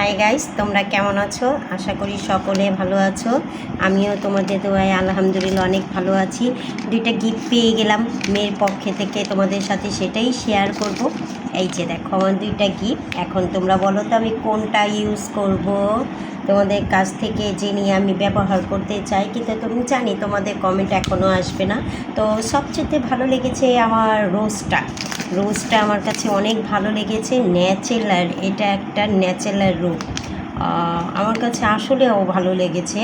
Hi guys, তোমরা কেমন আছো? আশা করি সকলে ভালো আছো। আমিও তোমাদের দোয়ায় আলহামদুলিল্লাহ অনেক ভালো আছি। দুইটা গিফট পেয়ে গেলাম মেয়ের পক্ষে থেকে, তোমাদের সাথে সেটাই শেয়ার করব। এই যে দেখো আমার দুইটা গিফট। এখন তোমরা বলো তো আমি কোনটা ইউজ করব। তোমাদের কাছ থেকে জেনে আমি ব্যবহার করতে চাই, কিন্তু তুমি জানি তোমাদের কমেন্ট এখনও আসবে না। তো সবচেয়ে ভালো লেগেছে আমার রোজটা আমার কাছে অনেক ভালো লেগেছে। ন্যাচারাল, এটা একটা ন্যাচারাল রোজ। আমার কাছে আসলেও ভালো লেগেছে।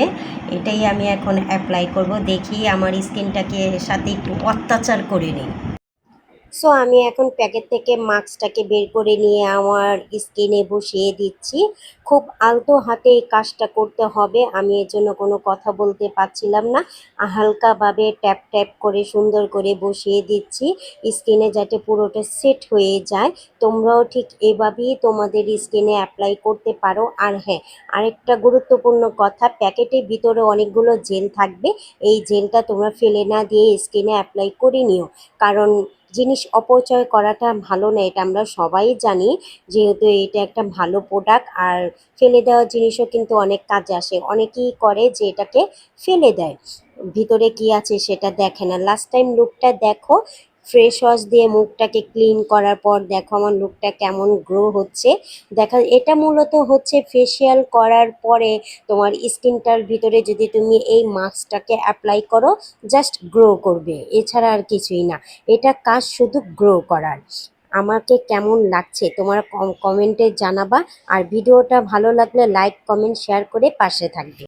এটাই আমি এখন অ্যাপ্লাই করব। দেখি আমার স্কিনটাকে সাথে একটু অত্যাচার করে নিই। সো আমি এখন প্যাকেট থেকে মাস্কটাকে বের করে নিয়ে আমার স্কিনে বসিয়ে দিচ্ছি। খুব আলতো হাতে এই কাজটা করতে হবে। আমি এর জন্য কোনো কথা বলতে পারছিলাম না। হালকাভাবে ট্যাপ ট্যাপ করে সুন্দর করে বসিয়ে দিচ্ছি স্কিনে, যাতে পুরোটা সেট হয়ে যায়। তোমরাও ঠিক এভাবেই তোমাদের স্কিনে অ্যাপ্লাই করতে পারো। আর হ্যাঁ, আরেকটা গুরুত্বপূর্ণ কথা, প্যাকেটের ভিতরে অনেকগুলো জেল থাকবে। এই জেলটা তোমরা ফেলে না দিয়ে স্কিনে অ্যাপ্লাই করে নিও, কারণ জিনিস অপচয় করাটা ভালো না, এটা আমরা সবাই জানি। যেহেতু এটা একটা ভালো প্রোডাক্ট, আর ফেলে দেওয়া জিনিসও কিন্তু অনেক কাজে আসে। অনেকেই করে যে এটাকে ফেলে দেয়, ভিতরে কি আছে সেটা দেখে না। লাস্ট টাইম লুকটা দেখো, ফ্রেশ ওয়াশ দিয়ে মুখটাকে ক্লিন করার পর দেখো আমার লুকটা কেমন গ্লো হচ্ছে। দেখা এটা মূলত হচ্ছে ফেসিয়াল করার পরে তোমার স্কিনটার ভিতরে যদি তুমি এই মাস্কটাকে অ্যাপ্লাই করো, জাস্ট গ্লো করবে, এছাড়া আর কিছুই না। এটা কাজ শুধু গ্রো করার। আমাকে কেমন লাগছে তোমার কমেন্টে জানাবা। আর ভিডিওটা ভালো লাগলে লাইক কমেন্ট শেয়ার করে পাশে থাকবে।